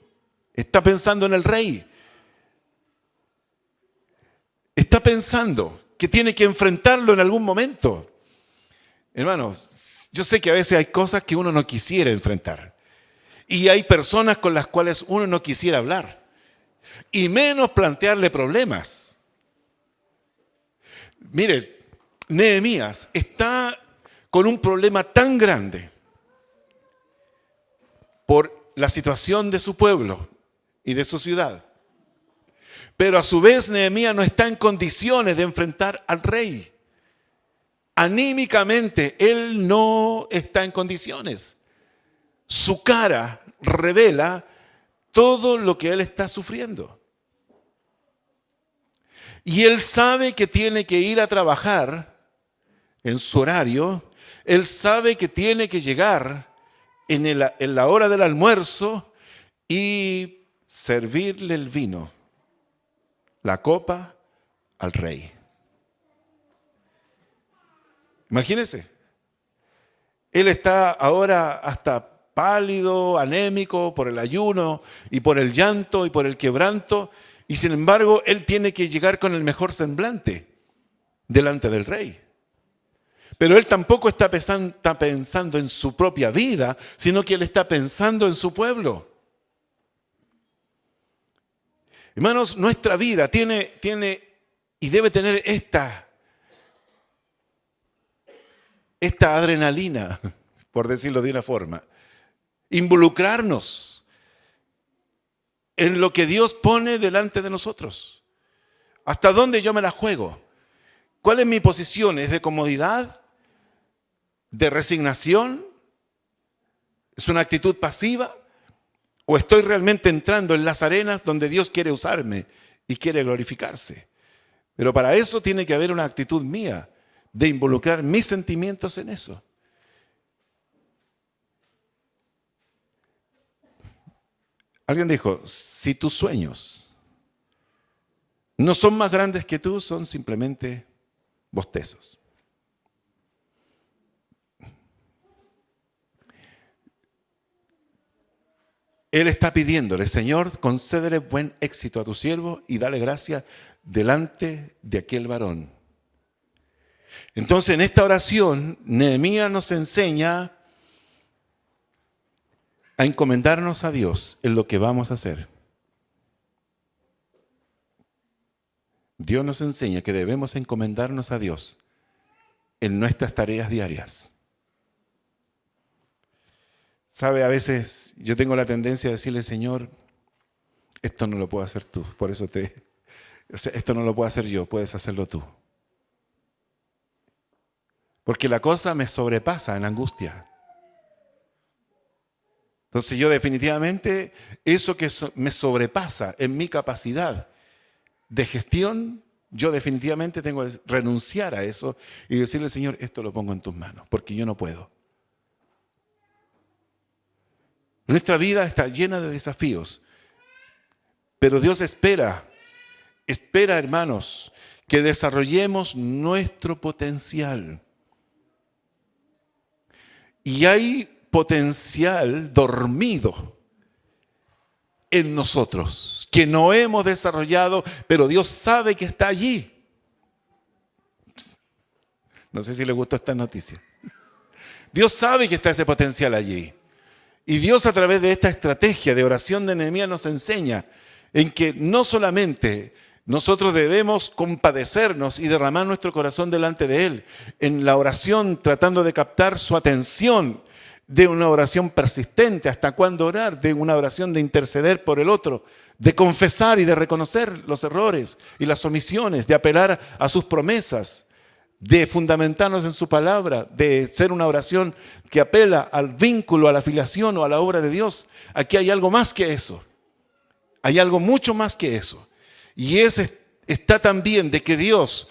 Está pensando en el rey. Está pensando que tiene que enfrentarlo en algún momento. Hermanos, yo sé que a veces hay cosas que uno no quisiera enfrentar. Y hay personas con las cuales uno no quisiera hablar. Y menos plantearle problemas. Mire, Nehemías está con un problema tan grande por la situación de su pueblo y de su ciudad. Pero a su vez Nehemías no está en condiciones de enfrentar al rey. Anímicamente, él no está en condiciones. Su cara revela todo lo que él está sufriendo. Y él sabe que tiene que ir a trabajar en su horario. Él sabe que tiene que llegar en la hora del almuerzo y servirle el vino, la copa, al rey. Imagínense. Él está ahora hasta pálido, anémico por el ayuno y por el llanto y por el quebranto. Y sin embargo, él tiene que llegar con el mejor semblante delante del rey. Pero él tampoco está pensando en su propia vida, sino que él está pensando en su pueblo. Hermanos, nuestra vida tiene y debe tener esta adrenalina, por decirlo de una forma. Involucrarnos en lo que Dios pone delante de nosotros. ¿Hasta dónde yo me la juego? ¿Cuál es mi posición? ¿Es de comodidad? ¿De resignación? ¿Es una actitud pasiva? ¿O estoy realmente entrando en las arenas donde Dios quiere usarme y quiere glorificarse? Pero para eso tiene que haber una actitud mía de involucrar mis sentimientos en eso. Alguien dijo, si tus sueños no son más grandes que tú, son simplemente bostezos. Él está pidiéndole, Señor, concédele buen éxito a tu siervo y dale gracia delante de aquel varón. Entonces, en esta oración, Nehemías nos enseña a encomendarnos a Dios en lo que vamos a hacer. Dios nos enseña que debemos encomendarnos a Dios en nuestras tareas diarias. Sabe, a veces yo tengo la tendencia a decirle, Señor, esto no lo puedo hacer tú, por eso esto no lo puedo hacer yo, puedes hacerlo tú. Porque la cosa me sobrepasa en angustia. Entonces yo definitivamente, eso que me sobrepasa en mi capacidad de gestión, yo definitivamente tengo que renunciar a eso y decirle, Señor, esto lo pongo en tus manos, porque yo no puedo. Nuestra vida está llena de desafíos, pero Dios espera, hermanos, que desarrollemos nuestro potencial. Y hay potencial dormido en nosotros, que no hemos desarrollado, pero Dios sabe que está allí. No sé si les gustó esta noticia. Dios sabe que está ese potencial allí. Y Dios, a través de esta estrategia de oración de Nehemías, nos enseña en que no solamente nosotros debemos compadecernos y derramar nuestro corazón delante de Él, en la oración tratando de captar su atención, de una oración persistente, hasta cuándo orar, de una oración de interceder por el otro, de confesar y de reconocer los errores y las omisiones, de apelar a sus promesas, de fundamentarnos en su palabra, de ser una oración que apela al vínculo, a la filiación o a la obra de Dios. Aquí hay algo más que eso. Hay algo mucho más que eso. Y ese está también de que Dios,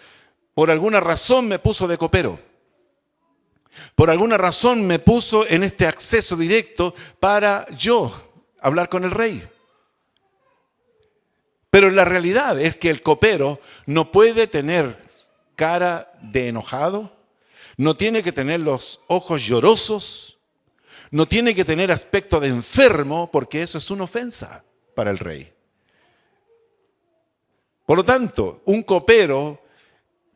por alguna razón, me puso de copero. Por alguna razón me puso en este acceso directo para yo hablar con el rey. Pero la realidad es que el copero no puede tener cara de enojado, no tiene que tener los ojos llorosos, no tiene que tener aspecto de enfermo, porque eso es una ofensa para el rey. Por lo tanto, un copero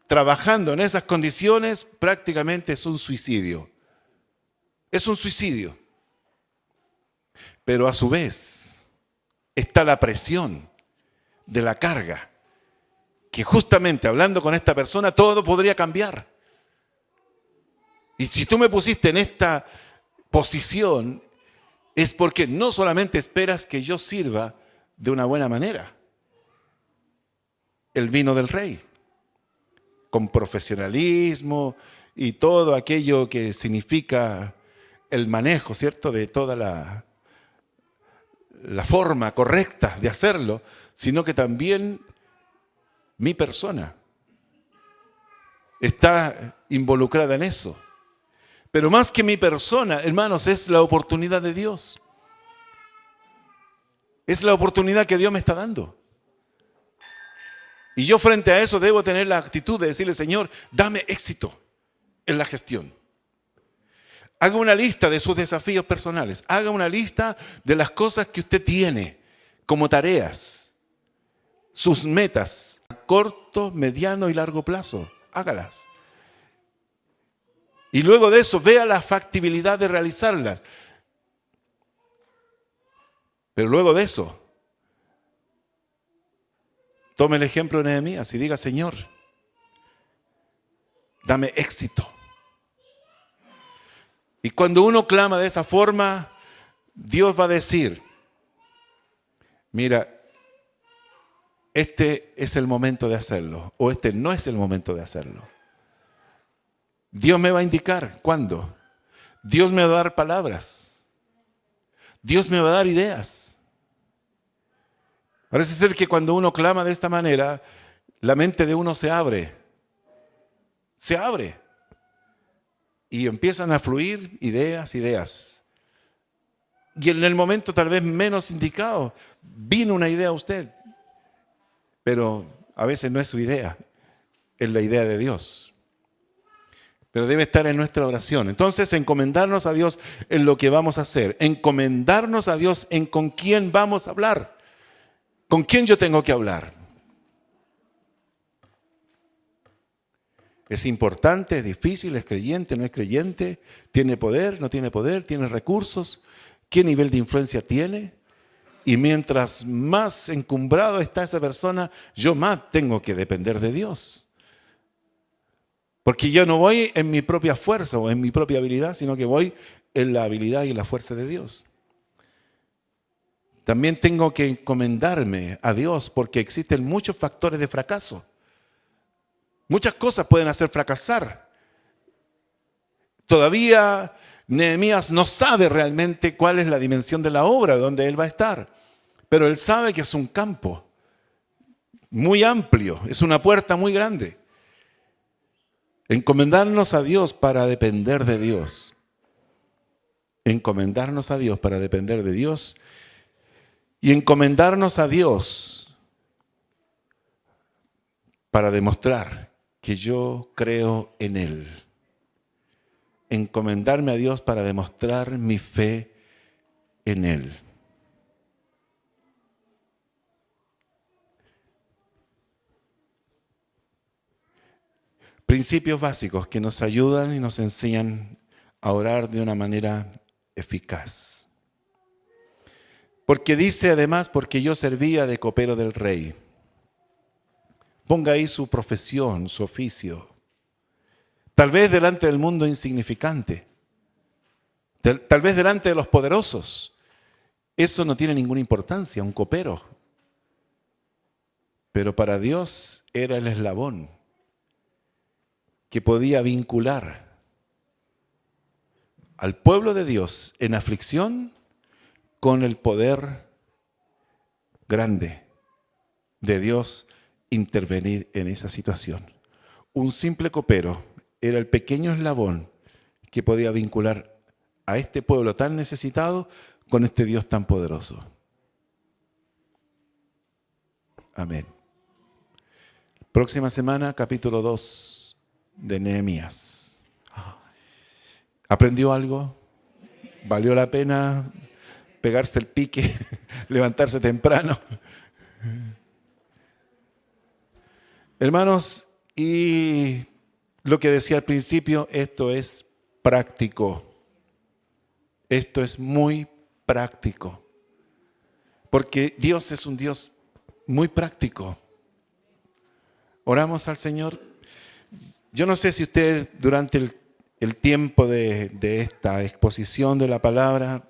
trabajando en esas condiciones prácticamente es un suicidio. Es un suicidio. Pero a su vez está la presión de la carga, que justamente hablando con esta persona todo podría cambiar. Y si tú me pusiste en esta posición, es porque no solamente esperas que yo sirva de una buena manera el vino del rey, con profesionalismo y todo aquello que significa el manejo, ¿cierto?, de toda la forma correcta de hacerlo, sino que también mi persona está involucrada en eso. Pero más que mi persona, hermanos, es la oportunidad de Dios. Es la oportunidad que Dios me está dando. Y yo frente a eso debo tener la actitud de decirle, Señor, dame éxito en la gestión. Haga una lista de sus desafíos personales. Haga una lista de las cosas que usted tiene como tareas, sus metas a corto, mediano y largo plazo. Hágalas. Y luego de eso, vea la factibilidad de realizarlas. Pero luego de eso, tome el ejemplo de Nehemías y diga, Señor, dame éxito. Y cuando uno clama de esa forma, Dios va a decir, mira, este es el momento de hacerlo o este no es el momento de hacerlo. Dios me va a indicar cuándo. Dios me va a dar palabras. Dios me va a dar ideas. Parece ser que cuando uno clama de esta manera, la mente de uno se abre. Se abre. Y empiezan a fluir ideas. Y en el momento tal vez menos indicado, vino una idea a usted. Pero a veces no es su idea, es la idea de Dios. Pero debe estar en nuestra oración. Entonces, encomendarnos a Dios en lo que vamos a hacer. Encomendarnos a Dios en con quién vamos a hablar. ¿Con quién yo tengo que hablar? Es importante, es difícil, es creyente, no es creyente, tiene poder, no tiene poder, tiene recursos, qué nivel de influencia tiene. Y mientras más encumbrado está esa persona, yo más tengo que depender de Dios. Porque yo no voy en mi propia fuerza o en mi propia habilidad, sino que voy en la habilidad y en la fuerza de Dios. También tengo que encomendarme a Dios porque existen muchos factores de fracaso. Muchas cosas pueden hacer fracasar. Todavía Nehemías no sabe realmente cuál es la dimensión de la obra donde él va a estar. Pero él sabe que es un campo muy amplio, es una puerta muy grande. Encomendarnos a Dios para depender de Dios. Encomendarnos a Dios para depender de Dios. Y encomendarnos a Dios para demostrar que yo creo en Él. Encomendarme a Dios para demostrar mi fe en Él. Principios básicos que nos ayudan y nos enseñan a orar de una manera eficaz. Porque dice además, porque yo servía de copero del rey. Ponga ahí su profesión, su oficio. Tal vez delante del mundo insignificante. Tal vez delante de los poderosos. Eso no tiene ninguna importancia, un copero. Pero para Dios era el eslabón que podía vincular al pueblo de Dios en aflicción con el poder grande de Dios intervenir en esa situación. Un simple copero era el pequeño eslabón que podía vincular a este pueblo tan necesitado con este Dios tan poderoso. Amén. Próxima semana, capítulo 2 de Nehemías. ¿Aprendió algo? ¿Valió la pena pegarse el pique, levantarse temprano? Hermanos, y lo que decía al principio, esto es práctico. Esto es muy práctico. Porque Dios es un Dios muy práctico. Oramos al Señor. Yo no sé si usted durante el tiempo de esta exposición de la palabra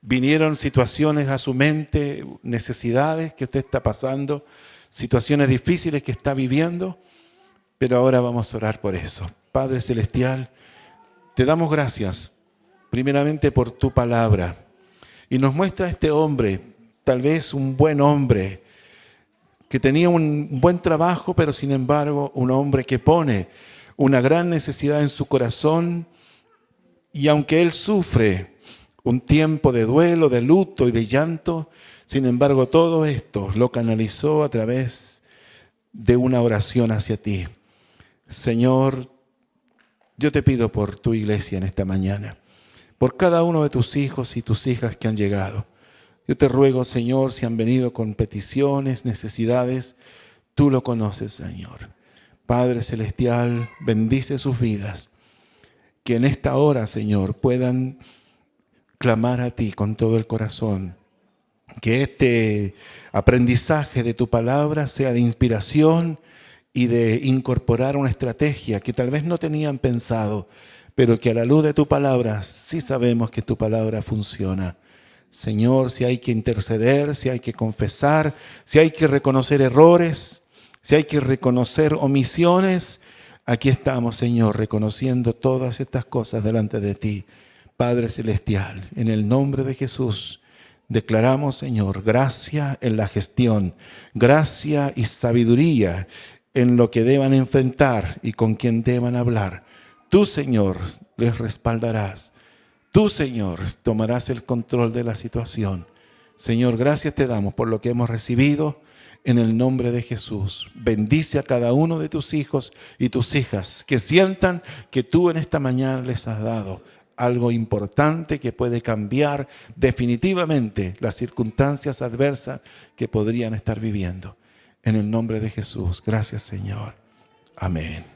vinieron situaciones a su mente, necesidades que usted está pasando, situaciones difíciles que está viviendo, pero ahora vamos a orar por eso. Padre Celestial, te damos gracias primeramente por tu palabra y nos muestra a este hombre, tal vez un buen hombre, que tenía un buen trabajo, pero sin embargo un hombre que pone una gran necesidad en su corazón y aunque él sufre un tiempo de duelo, de luto y de llanto, sin embargo todo esto lo canalizó a través de una oración hacia ti. Señor, yo te pido por tu iglesia en esta mañana, por cada uno de tus hijos y tus hijas que han llegado. Yo te ruego, Señor, si han venido con peticiones, necesidades, tú lo conoces, Señor. Padre Celestial, bendice sus vidas. Que en esta hora, Señor, puedan clamar a ti con todo el corazón. Que este aprendizaje de tu palabra sea de inspiración y de incorporar una estrategia que tal vez no tenían pensado, pero que a la luz de tu palabra sí sabemos que tu palabra funciona. Señor, si hay que interceder, si hay que confesar, si hay que reconocer errores, si hay que reconocer omisiones, aquí estamos, Señor, reconociendo todas estas cosas delante de ti. Padre Celestial, en el nombre de Jesús, declaramos, Señor, gracia en la gestión, gracia y sabiduría en lo que deban enfrentar y con quien deban hablar. Tú, Señor, les respaldarás. Tú, Señor, tomarás el control de la situación. Señor, gracias te damos por lo que hemos recibido en el nombre de Jesús. Bendice a cada uno de tus hijos y tus hijas que sientan que tú en esta mañana les has dado algo importante que puede cambiar definitivamente las circunstancias adversas que podrían estar viviendo. En el nombre de Jesús. Gracias, Señor. Amén.